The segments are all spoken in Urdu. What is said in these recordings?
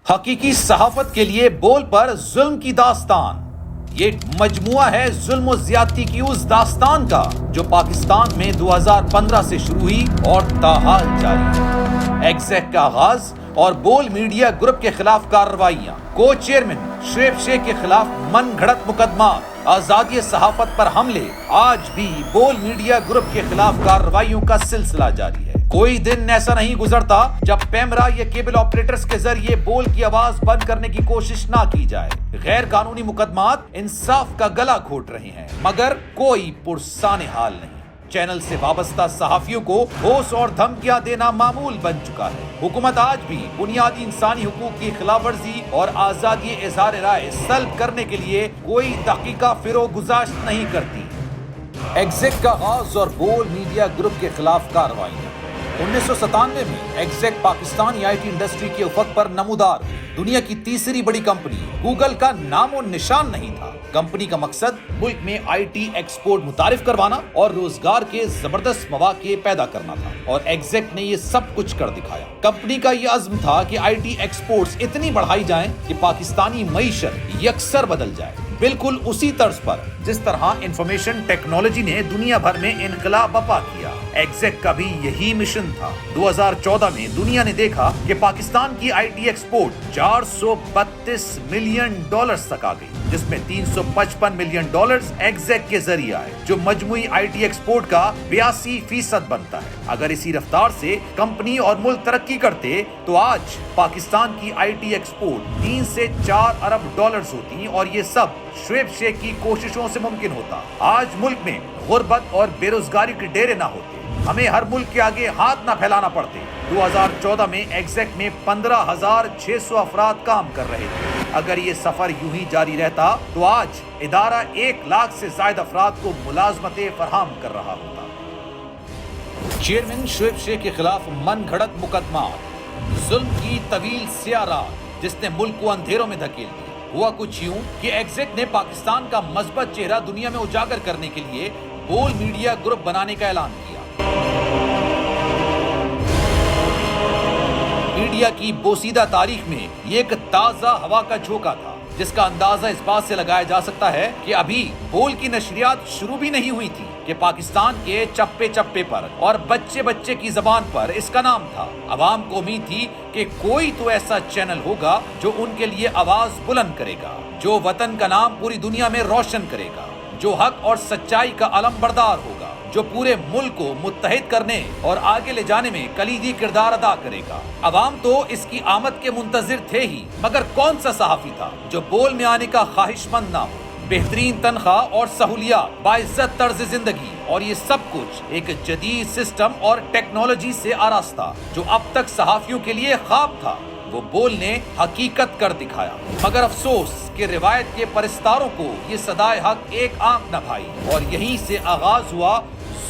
حقیقی صحافت کے لیے بول پر ظلم کی داستان، یہ ایک مجموعہ ہے ظلم و زیادتی کی اس داستان کا جو پاکستان میں 2015 سے شروع ہوئی اور تاحال جاری ہے۔ ایگزیک کا آغاز اور بول میڈیا گروپ کے خلاف کارروائیاں، کو چیئرمین شعیب شیخ کے خلاف من گھڑت مقدمات، آزادی صحافت پر حملے، آج بھی بول میڈیا گروپ کے خلاف کارروائیوں کا سلسلہ جاری ہے۔ کوئی دن ایسا نہیں گزرتا جب پیمرا یا کیبل آپریٹرز کے ذریعے بول کی آواز بند کرنے کی کوشش نہ کی جائے۔ غیر قانونی مقدمات انصاف کا گلا گھونٹ رہے ہیں مگر کوئی پرسان حال نہیں۔ چینل سے وابستہ صحافیوں کو ٹھوس اور دھمکیاں دینا معمول بن چکا ہے۔ حکومت آج بھی بنیادی انسانی حقوق کی خلاف ورزی اور آزادی اظہار رائے سلب کرنے کے لیے کوئی تحقیقات فروغ گزاشت نہیں کرتی۔ ایگزیک کا آغاز اور بول میڈیا گروپ کے خلاف کارروائیاں۔ 1997 میں ایگزیک پاکستانی آئی ٹی انڈسٹری کے افق پر نمودار ہوئی۔ دنیا کی تیسری بڑی کمپنی گوگل کا نام و نشان نہیں تھا۔ کمپنی کا مقصد ملک میں آئی ٹی ایکسپورٹ متعارف کروانا اور روزگار کے زبردست مواقع پیدا کرنا تھا، اور ایگزیک نے یہ سب کچھ کر دکھایا۔ کمپنی کا یہ عزم تھا کہ آئی ٹی ایکسپورٹس اتنی بڑھائی جائیں کہ پاکستانی معیشت یکسر بدل جائے، بالکل اسی طرز پر جس طرح انفارمیشن ٹیکنالوجی نے دنیا بھر میں انقلاب برپا کیا۔ ایگزیک کا بھی یہی مشن تھا۔ 2014 میں دنیا نے دیکھا کہ پاکستان کی آئی ٹی ایکسپورٹ $432 ملین تک آ گئی، جس میں $355 ملین ایگزیک کے ذریعے آئے، جو مجموعی آئی ٹی ایکسپورٹ کا 82% بنتا ہے۔ اگر اسی رفتار سے کمپنی اور ملک ترقی کرتے تو آج پاکستان کی آئی ٹی ایکسپورٹ 3 سے 4 ارب ڈالرز ہوتی، اور یہ سب شعیب شیخ کی کوششوں سے ممکن ہوتا۔ آج ملک میں غربت اور بے روزگاری کے ڈیرے نہ ہوتے، ہمیں ہر ملک کے آگے ہاتھ نہ پھیلانا پڑتے۔ 2014 میں ایگزیک میں 15,600 افراد کام کر رہے تھے۔ اگر یہ سفر یوں ہی جاری رہتا تو آج ادارہ 1 لاکھ سے زائد افراد کو ملازمتیں فراہم کر رہا ہوتا۔ چیئرمین شعیب شیخ کے خلاف من گھڑت مقدمات، ظلم کی طویل سیاہ راہ جس نے ملک کو اندھیروں میں دھکیل دیا۔ ہوا کچھ یوں کہ ایگزیک نے پاکستان کا مثبت چہرہ دنیا میں اجاگر کرنے کے لیے بول میڈیا گروپ بنانے کا اعلان کیا۔ میڈیا کی بوسیدہ تاریخ میں یہ ایک تازہ ہوا کا جھونکا تھا، جس کا اندازہ اس بات سے لگایا جا سکتا ہے کہ ابھی بول کی نشریات شروع بھی نہیں ہوئی تھی کہ پاکستان کے چپے چپے پر اور بچے بچے کی زبان پر اس کا نام تھا۔ عوام کو امید تھی کہ کوئی تو ایسا چینل ہوگا جو ان کے لیے آواز بلند کرے گا، جو وطن کا نام پوری دنیا میں روشن کرے گا، جو حق اور سچائی کا علم بردار ہوگا، جو پورے ملک کو متحد کرنے اور آگے لے جانے میں کلیدی کردار ادا کرے گا۔ عوام تو اس کی آمد کے منتظر تھے ہی، مگر کون سا صحافی تھا جو بول میں آنے کا خواہش مند نہ ہو؟ بہترین تنخواہ اور سہولیات، باعزت طرز زندگی، اور یہ سب کچھ ایک جدید سسٹم اور ٹیکنالوجی سے آراستہ جو اب تک صحافیوں کے لیے خواب تھا، وہ بول نے حقیقت کر دکھایا۔ مگر افسوس کہ روایت کے پرستاروں کو یہ صدائے حق ایک آنکھ نہ بھائی، اور یہیں سے آغاز ہوا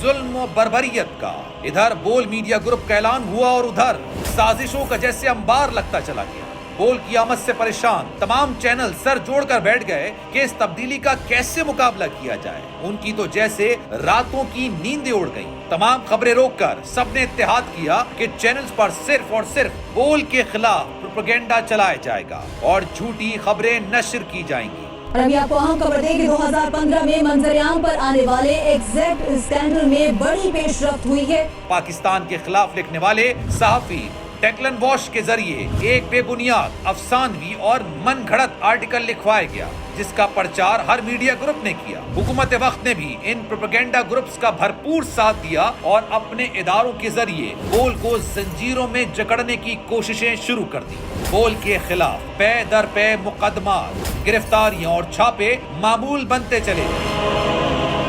ظلم و بربریت کا۔ ادھر بول میڈیا گروپ کا اعلان ہوا اور ادھر سازشوں کا جیسے انبار لگتا چلا گیا۔ بول کی آمد سے پریشان تمام چینل سر جوڑ کر بیٹھ گئے کہ اس تبدیلی کا کیسے مقابلہ کیا جائے۔ ان کی تو جیسے راتوں کی نیندیں اڑ گئیں۔ تمام خبریں روک کر سب نے اتحاد کیا کہ چینلز پر صرف اور صرف بول کے خلاف پروپیگنڈا چلایا جائے گا اور جھوٹی خبریں نشر کی جائیں گی۔ اور ابھی آپ کو اہم خبر دیں کہ 2015 میں منظریام پر آنے والے ایگزیک اسکینڈل میں بڑی پیش رفت ہوئی ہے۔ پاکستان کے خلاف لکھنے والے صحافی ڈیکلن واش کے ذریعے ایک بے بنیاد، افسانوی اور من گھڑت آرٹیکل لکھوایا گیا، جس کا پرچار ہر میڈیا گروپ نے کیا۔ حکومت وقت نے بھی ان پروپیگنڈا گروپس کا بھرپور ساتھ دیا اور اپنے اداروں کے ذریعے بول کو زنجیروں میں جکڑنے کی کوششیں شروع کر دی۔ بول کے خلاف پے در پے مقدمات، گرفتاریاں اور چھاپے معمول بنتے چلے گئے۔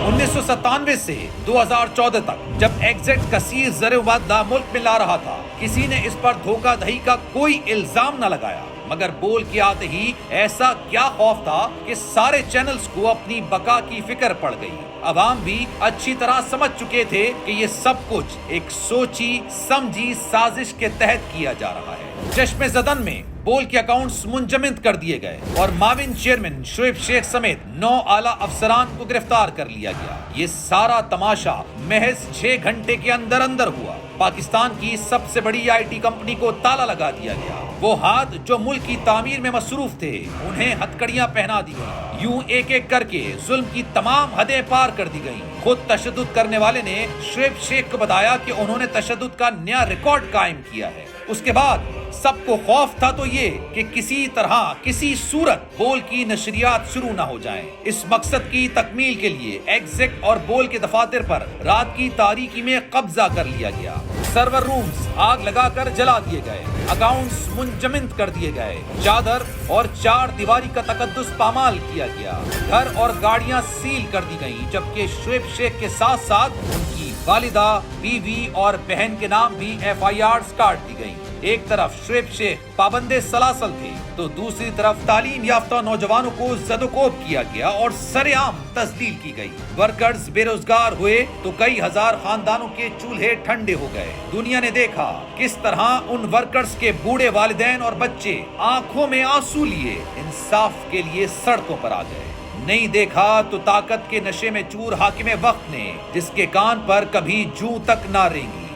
1997 سے 2014 تک جب ایگزیک کثیر زر مبادلہ ملک میں لا رہا تھا، کسی نے اس پر دھوکہ دہی کا کوئی الزام نہ لگایا، مگر بول کے آتے ہی ایسا کیا خوف تھا کہ سارے چینلز کو اپنی بقا کی فکر پڑ گئی۔ عوام بھی اچھی طرح سمجھ چکے تھے کہ یہ سب کچھ ایک سوچی سمجھی سازش کے تحت کیا جا رہا ہے۔ چشم زدن میں بول کے اکاؤنٹس منجمد کر دیے گئے اور معاون چیئرمین شعیب شیخ سمیت 9 اعلیٰ افسران کو گرفتار کر لیا گیا۔ یہ سارا تماشا محض 6 گھنٹے کے اندر ہوا۔ پاکستان کی سب سے بڑی آئی ٹی کمپنی کو تالا لگا دیا گیا۔ وہ ہاتھ جو ملک کی تعمیر میں مصروف تھے انہیں ہتکڑیاں پہنا دی گئیں، یوں ایک ایک کر کے ظلم کی تمام حدیں پار کر دی گئیں۔ خود تشدد کرنے والے نے شعیب شیخ کو بتایا کہ انہوں نے تشدد کا نیا ریکارڈ قائم کیا ہے۔ اس کے بعد سب کو خوف تھا تو یہ کہ کسی طرح کسی صورت بول کی نشریات شروع نہ ہو جائیں۔ اس مقصد کی تکمیل کے لیے ایگزیکٹ اور بول کے دفاتر پر رات کی تاریکی میں قبضہ کر لیا گیا۔ سرور رومز آگ لگا کر جلا دیے گئے، اکاؤنٹس منجمد کر دیے گئے، چادر اور چار دیواری کا تقدس پامال کیا گیا، گھر اور گاڑیاں سیل کر دی گئیں، جبکہ شعیب شیخ کے ساتھ ساتھ ان کی والدہ، بیوی اور بہن کے نام بھی FIRs کاٹ دی گئیں۔ ایک طرف شعیب شیخ پابند سلاسل تھے تو دوسری طرف تعلیم یافتہ نوجوانوں کو زد و کوب کیا گیا اور سرعام تذلیل کی گئی۔ ورکرز بے روزگار ہوئے تو کئی ہزار خاندانوں کے چولہے ٹھنڈے ہو گئے۔ دنیا نے دیکھا کس طرح ان ورکرز کے بوڑھے والدین اور بچے آنکھوں میں آنسو لیے انصاف کے لیے سڑکوں پر آ گئے۔ نہیں دیکھا تو طاقت کے نشے میں چور حاکم وقت نے، جس کے کان پر کبھی جوں تک نہ رینگی۔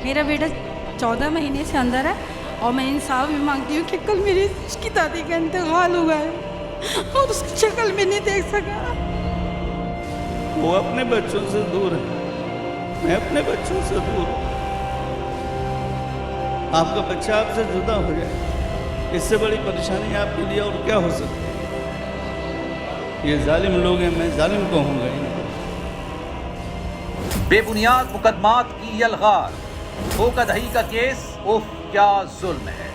میرا بیٹا 14 مہینے سے اندر ہے اور میں انصاف بھی مانگتی ہوں کہ کل میری اس کی دادی کا انتقال ہوا ہے اور اس کی شکل میں نہیں دیکھ سکا۔ وہ اپنے بچوں سے دور ہے، میں اپنے بچوں سے دور ہوں۔ آپ کا بچہ آپ سے جدا ہو جائے، اس سے بڑی پریشانی آپ کے لیے اور کیا ہو سکتی ہے؟ یہ ظالم لوگ ہیں، میں ظالم کہوں گا ان کو۔ بے بنیاد مقدمات کی یلغار، دھوکہ دہی کا کیس، اوف کیا ظلم ہے۔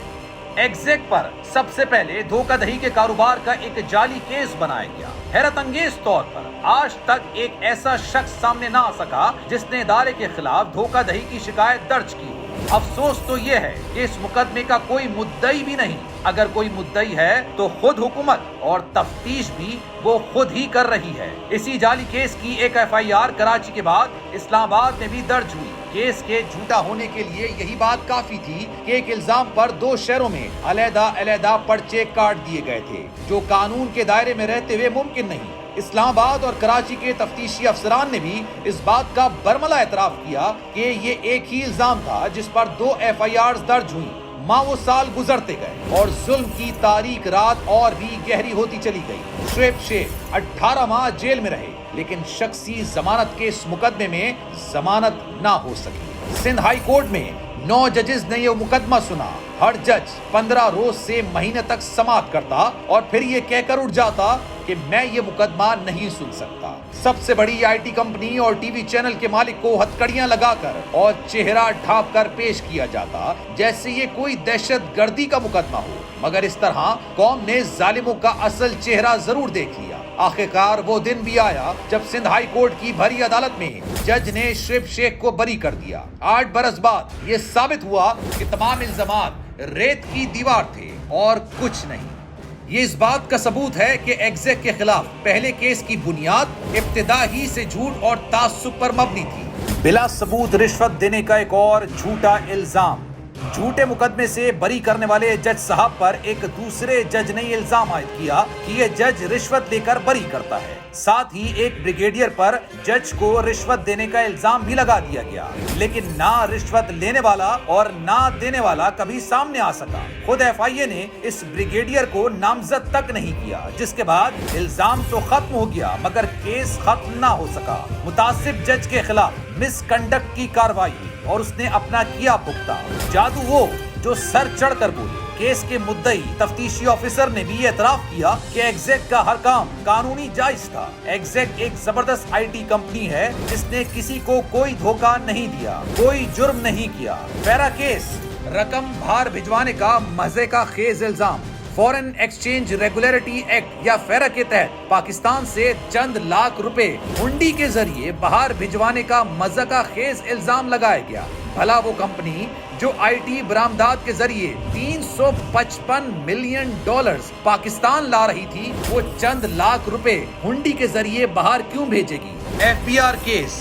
ایگزیکٹ پر سب سے پہلے دھوکہ دہی کے کاروبار کا ایک جعلی کیس بنایا گیا۔ حیرت انگیز طور پر آج تک ایک ایسا شخص سامنے نہ آ سکا جس نے ادارے کے خلاف دھوکہ دہی کی شکایت درج کی۔ افسوس تو یہ ہے کہ اس مقدمے کا کوئی مدعی بھی نہیں۔ اگر کوئی مدعی ہے تو خود حکومت، اور تفتیش بھی وہ خود ہی کر رہی ہے۔ اسی جعلی کیس کی ایک FIR کراچی کے بعد اسلام آباد میں بھی درج ہوئی۔ کیس کے جھوٹا ہونے کے لیے یہی بات کافی تھی کہ ایک الزام پر 2 شہروں میں علیحدہ علیحدہ پرچے کاٹ دیے گئے تھے، جو قانون کے دائرے میں رہتے ہوئے ممکن نہیں۔ اسلام آباد اور کراچی کے تفتیشی افسران نے بھی اس بات کا برملا اعتراف کیا کہ یہ ایک ہی الزام تھا جس پر 2 FIRs درج ہوئیں۔ ماہ و سال گزرتے گئے اور ظلم کی تاریک رات اور بھی گہری ہوتی چلی گئی۔ شعیب شیخ 18 ماہ جیل میں رہے، لیکن شخصی ضمانت کے اس مقدمے میں ضمانت نہ ہو سکی۔ سندھ ہائی کورٹ میں 9 ججز نے یہ مقدمہ سنا۔ ہر جج 15 روز سے مہینے تک سماعت کرتا اور پھر یہ کہہ کر اٹھ جاتا کہ میں یہ مقدمہ نہیں سن سکتا۔ سب سے بڑی IT کمپنی اور TV چینل کے مالک کو ہتکڑیاں لگا کر اور چہرہ ڈھانپ کر پیش کیا جاتا جیسے یہ کوئی دہشت گردی کا مقدمہ ہو، مگر اس طرح قوم نے ظالموں کا اصل چہرہ ضرور دیکھ لیا۔ آخرکار وہ دن بھی آیا جب سندھ ہائی کورٹ کی بھری عدالت میں جج نے شعیب شیخ کو بری کر دیا۔ 8 برس بعد یہ ثابت ہوا کہ تمام الزامات ریت کی دیوار تھے اور کچھ نہیں۔ یہ اس بات کا ثبوت ہے کہ ایگزیکٹ کے خلاف پہلے کیس کی بنیاد ابتدا ہی سے جھوٹ اور تعصب پر مبنی تھی۔ بلا ثبوت رشوت دینے کا ایک اور جھوٹا الزام۔ جھوٹے مقدمے سے بری کرنے والے جج صاحب پر ایک دوسرے جج نے یہ الزام عائد کیا کہ یہ جج رشوت لے کر بری کرتا ہے۔ ساتھ ہی ایک بریگیڈیئر پر جج کو رشوت دینے کا الزام بھی لگا دیا گیا، لیکن نہ رشوت لینے والا اور نہ دینے والا کبھی سامنے آ سکا۔ خود FIA نے اس بریگیڈیئر کو نامزد تک نہیں کیا، جس کے بعد الزام تو ختم ہو گیا مگر کیس ختم نہ ہو سکا۔ متعصب جج کے خلاف مس کنڈکٹ کی کارروائی ہوئی اور اس نے اپنا کیا پختہ۔ جادو وہ جو سر چڑھ کر بولے۔ کیس کے مدعی تفتیشی آفیسر نے بھی اعتراف کیا کہ ایگزیکٹ کا ہر کام قانونی جائز تھا۔ ایگزیکٹ ایک زبردست IT کمپنی ہے جس نے کسی کو کوئی دھوکہ نہیں دیا، کوئی جرم نہیں کیا۔ پیرا کیس، رقم باہر بھجوانے کا مزے کا خیز الزام۔ فورن ایکسچینج ریگولیٹری ایکٹ یا فیرا کے تحت پاکستان سے چند لاکھ روپے ہنڈی کے ذریعے باہر بھجوانے کا مزہ کا خیز الزام لگایا گیا۔ بھلا وہ کمپنی جو IT برآمدات کے ذریعے $355 ملین پاکستان لا رہی تھی، وہ چند لاکھ روپے ہنڈی کے ذریعے باہر کیوں بھیجے گی؟ FBR case,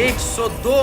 102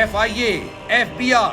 FIA, FBR,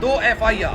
2 FIR।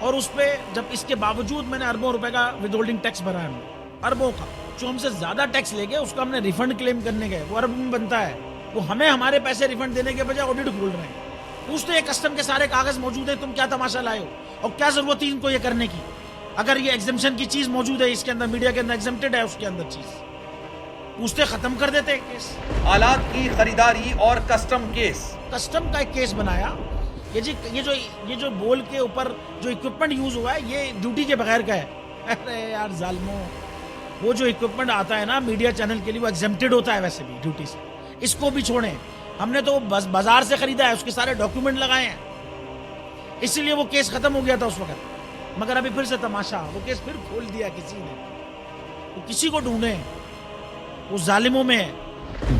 اور اس پہ جب اس کے باوجود میں نے اربوں روپے کا ود ہولڈنگ ٹیکس بھرا ہے، اربوں کا، جو ہم سے زیادہ ٹیکس لے گئے اس کا ہم نے ریفنڈ کلیم کرنے گئے، وہ ارب میں بنتا ہے، وہ ہمیں ہمارے پیسے ریفنڈ دینے کے بجائے آڈٹ کھول رہے ہیں، پوچھتے ہیں کسٹم کے سارے کاغذ موجود ہیں، تم کیا تماشا لائے ہو اور کیا ضرورت تھی ان کو یہ کرنے کی؟ اگر یہ ایگزمپشن کی چیز موجود ہے اس کے اندر، میڈیا کے اندر ایگزمپٹڈ ہے اس کے اندر چیز، پوچھتے ختم کر دیتے کیس۔ آلات کی خریداری اور کسٹم کیس۔ کسٹم کا ایک کیس بنایا یہ جو بول کے اوپر جو اکوپمنٹ یوز ہوا ہے یہ ڈیوٹی کے بغیر کا ہے۔ ارے یار ظالموں، وہ جو اکوپمنٹ آتا ہے نا میڈیا چینل کے لیے وہ ایگزمپٹڈ ہوتا ہے ویسے بھی ڈیوٹی سے، اس کو بھی چھوڑیں، ہم نے تو بس بازار سے خریدا ہے، اس کے سارے ڈاکیومنٹ لگائے ہیں، اسی لیے وہ کیس ختم ہو گیا تھا اس وقت، مگر ابھی پھر سے تماشا، وہ کیس پھر کھول دیا کسی نے، وہ کسی کو ڈھونڈیں، وہ ظالموں میں ہے۔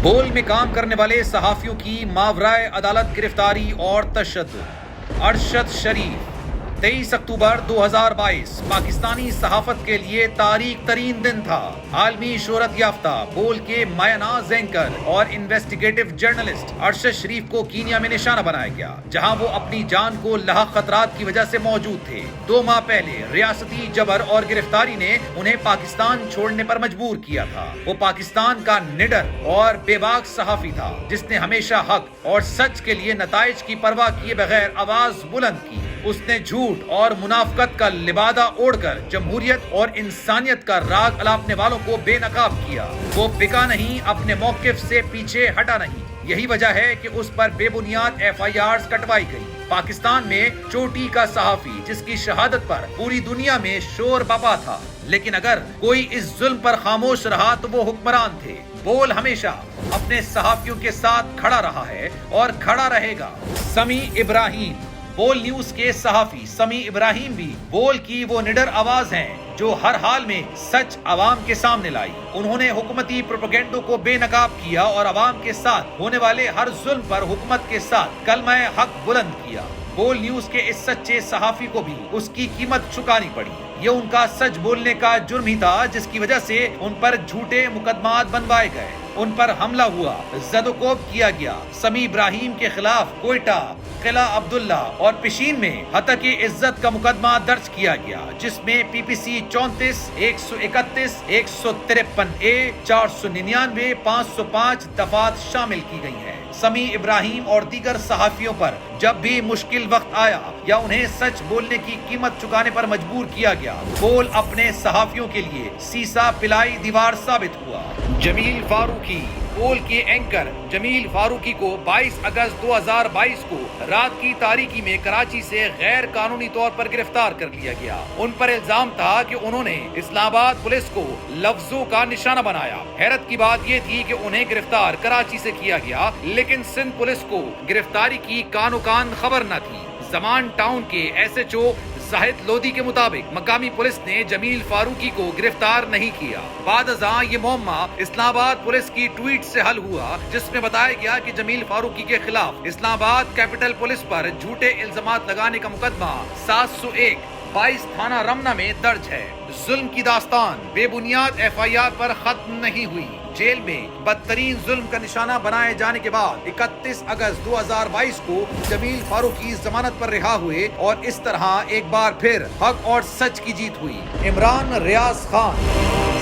بول میں کام کرنے والے صحافیوں کی ماورائے عدالت گرفتاری اور تشدد۔ ارشد شریف 23 اکتوبر 2022 پاکستانی صحافت کے لیے تاریخ ترین دن تھا۔ عالمی شہرت یافتہ بول کے مایہ ناز اینکر اور انویسٹیگیٹو جرنلسٹ ارشد شریف کو کینیا میں نشانہ بنایا گیا، جہاں وہ اپنی جان کو لاحق خطرات کی وجہ سے موجود تھے۔ 2 ماہ پہلے ریاستی جبر اور گرفتاری نے انہیں پاکستان چھوڑنے پر مجبور کیا تھا۔ وہ پاکستان کا نڈر اور بے باک صحافی تھا جس نے ہمیشہ حق اور سچ کے لیے نتائج کی پرواہ کیے بغیر آواز بلند کی۔ اس نے جھوٹ اور منافقت کا لبادہ اوڑھ کر جمہوریت اور انسانیت کا راگ الاپنے والوں کو بے نقاب کیا۔ وہ بکا نہیں، اپنے موقف سے پیچھے ہٹا نہیں، یہی وجہ ہے کہ اس پر بے بنیاد FIRs کٹوائی گئی۔ پاکستان میں چوٹی کا صحافی جس کی شہادت پر پوری دنیا میں شور بپا تھا، لیکن اگر کوئی اس ظلم پر خاموش رہا تو وہ حکمران تھے۔ بول ہمیشہ اپنے صحافیوں کے ساتھ کھڑا رہا ہے اور کھڑا رہے گا۔ سمیع ابراہیم بول نیوز کے صحافی سمیع ابراہیم بھی بول کی وہ نڈر آواز ہیں جو ہر حال میں سچ عوام کے سامنے لائی۔ انہوں نے حکومتی پروپیگنڈوں کو بے نقاب کیا اور عوام کے ساتھ ہونے والے ہر ظلم پر حکومت کے ساتھ کلمہ حق بلند کیا۔ بول نیوز کے اس سچے صحافی کو بھی اس کی قیمت چکانی پڑی۔ یہ ان کا سچ بولنے کا جرم ہی تھا جس کی وجہ سے ان پر جھوٹے مقدمات بنوائے گئے، ان پر حملہ ہوا، زد و کوب کیا گیا۔ سمیع ابراہیم کے خلاف کوئٹہ، قلعہ عبداللہ اور پشین میں ہتک عزت کا مقدمہ درج کیا گیا، جس میں PPC 34، 131، 153A، 499، 505 دفعات شامل کی گئی ہیں۔ سمیع ابراہیم اور دیگر صحافیوں پر جب بھی مشکل وقت آیا یا انہیں سچ بولنے کی قیمت چکانے پر مجبور کیا گیا، بول اپنے صحافیوں کے لیے سیسا پلائی دیوار ثابت ہوا۔ جمیل فاروقی بول کے اینکر جمیل فاروقی کو 22 اگست 2022 کو رات کی تاریکی میں کراچی سے غیر قانونی طور پر گرفتار کر لیا گیا۔ ان پر الزام تھا کہ انہوں نے اسلام آباد پولیس کو لفظوں کا نشانہ بنایا۔ حیرت کی بات یہ تھی کہ انہیں گرفتار کراچی سے کیا گیا، لیکن سندھ پولیس کو گرفتاری کی کانو کان خبر نہ تھی۔ زمان ٹاؤن کے SHO زاہد لودھی کے مطابق مقامی پولیس نے جمیل فاروقی کو گرفتار نہیں کیا۔ بعد ازاں یہ معمہ اسلام آباد پولیس کی ٹویٹ سے حل ہوا، جس میں بتایا گیا کہ جمیل فاروقی کے خلاف اسلام آباد کیپٹل پولیس پر جھوٹے الزامات لگانے کا مقدمہ 701 22 تھانہ رمنہ میں درج ہے۔ ظلم کی داستان بے بنیاد FIR پر ختم نہیں ہوئی۔ جیل میں بدترین ظلم کا نشانہ بنائے جانے کے بعد 31 اگست 2022 کو جمیل فاروقی ضمانت پر رہا ہوئے اور اس طرح ایک بار پھر حق اور سچ کی جیت ہوئی۔ عمران ریاض خان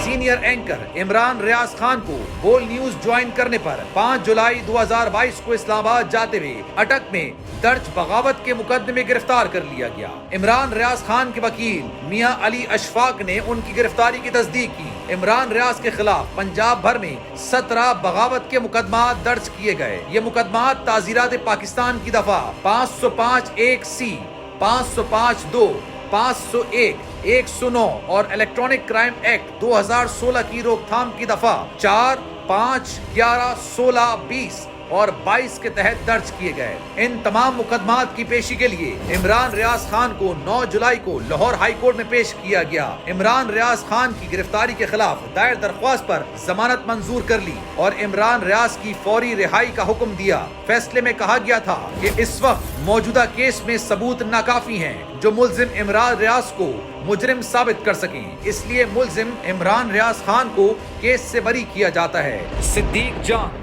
سینئر اینکر عمران ریاض خان کو بول نیوز جوائن کرنے پر 5 جولائی 2022 کو اسلام آباد جاتے ہوئے اٹک میں درج بغاوت کے مقدمے میں گرفتار کر لیا گیا۔ عمران ریاض خان کے وکیل میاں علی اشفاق نے ان کی گرفتاری کی تصدیق کی۔ عمران ریاض کے خلاف پنجاب بھر میں 17 بغاوت کے مقدمات درج کیے گئے۔ یہ مقدمات تعزیرات پاکستان کی دفعہ 505(1)(c), 505(2), 501، 109 اور الیکٹرانک کرائم ایکٹ 2016 کی روک تھام کی دفعہ 4، 5، 11، 16، 20 اور 22 کے تحت درج کیے گئے۔ ان تمام مقدمات کی پیشی کے لیے عمران ریاض خان کو 9 جولائی کو لاہور ہائی کورٹ میں پیش کیا گیا۔ عمران ریاض خان کی گرفتاری کے خلاف دائر درخواست پر ضمانت منظور کر لی اور عمران ریاض کی فوری رہائی کا حکم دیا۔ فیصلے میں کہا گیا تھا کہ اس وقت موجودہ کیس میں ثبوت ناکافی ہیں جو ملزم عمران ریاض کو مجرم ثابت کر سکیں، اس لیے ملزم عمران ریاض خان کو کیس سے بری کیا جاتا ہے۔ صدیق جان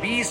20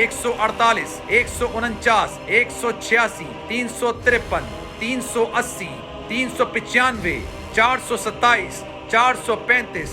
148, 149, 186, 353, 380, 395, 427, 435,